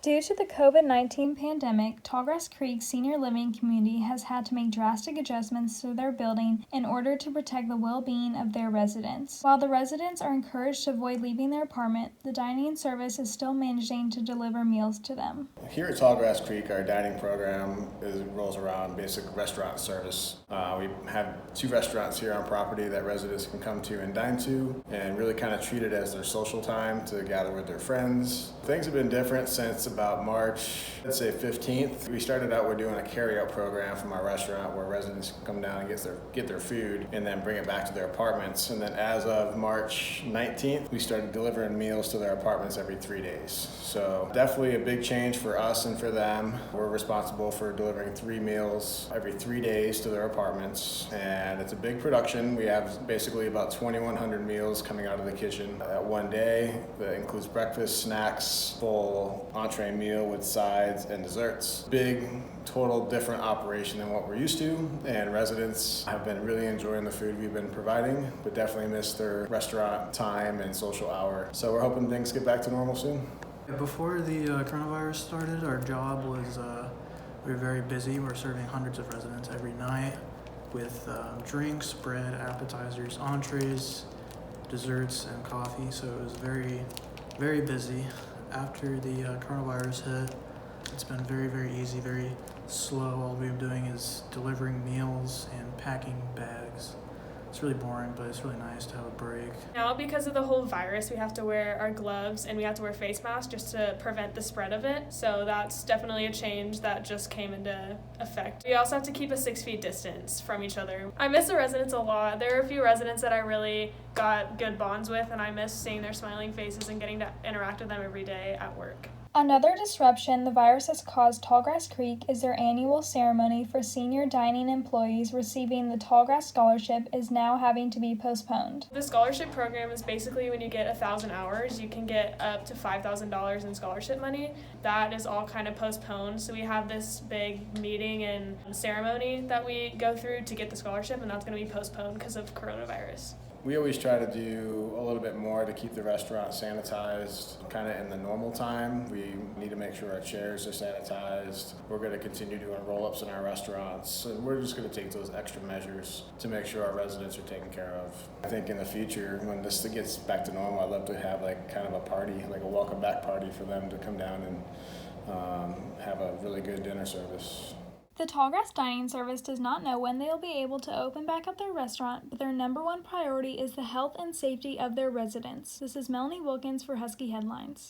Due to the COVID-19 pandemic, Tallgrass Creek Senior Living Community has had to make drastic adjustments to their building in order to protect the well-being of their residents. While the residents are encouraged to avoid leaving their apartment, the dining service is still managing to deliver meals to them. Here at Tallgrass Creek, our dining program rolls around basic restaurant service. We have 2 restaurants here on property that residents can come to and dine to, and really kind of treat it as their social time to gather with their friends. Things have been different since about March, let's say 15th. We started out, we're doing a carry-out program from our restaurant where residents can come down and get their food and then bring it back to their apartments. And then as of March 19th, we started delivering meals to their apartments every 3 days. So definitely a big change for us and for them. We're responsible for delivering 3 meals every 3 days to their apartments, and it's a big production. We have basically about 2,100 meals coming out of the kitchen at one day. That includes breakfast, snacks, full entree meal with sides and desserts. Big, total different operation than what we're used to, and residents have been really enjoying the food we've been providing, but definitely miss their restaurant time and social hour. So we're hoping things get back to normal soon. Before the coronavirus started, our job was we were very busy. We're serving hundreds of residents every night with drinks, bread, appetizers, entrees, desserts, and coffee. So it was very, very busy. After the coronavirus hit, it's been very, very easy, very slow. All we've been doing is delivering meals and packing bags. It's really boring, but it's really nice to have a break. Now, because of the whole virus, we have to wear our gloves and we have to wear face masks just to prevent the spread of it. So that's definitely a change that just came into effect. We also have to keep a 6 feet distance from each other. I miss the residents a lot. There are a few residents that I really got good bonds with, and I miss seeing their smiling faces and getting to interact with them every day at work. Another disruption the virus has caused Tallgrass Creek is their annual ceremony for senior dining employees receiving the Tallgrass Scholarship is now having to be postponed. The scholarship program is basically when you get 1,000 hours, you can get up to $5,000 in scholarship money. That is all kind of postponed, so we have this big meeting and ceremony that we go through to get the scholarship, and that's going to be postponed because of coronavirus. We always try to do a little bit more to keep the restaurant sanitized, kind of in the normal time. We need to make sure our chairs are sanitized. We're going to continue doing roll-ups in our restaurants. And we're just going to take those extra measures to make sure our residents are taken care of. I think in the future, when this gets back to normal, I'd love to have like kind of a party, like a welcome back party for them to come down and have a really good dinner service. The Tallgrass Dining Service does not know when they will be able to open back up their restaurant, but their number one priority is the health and safety of their residents. This is Melanie Wilkins for Husky Headlines.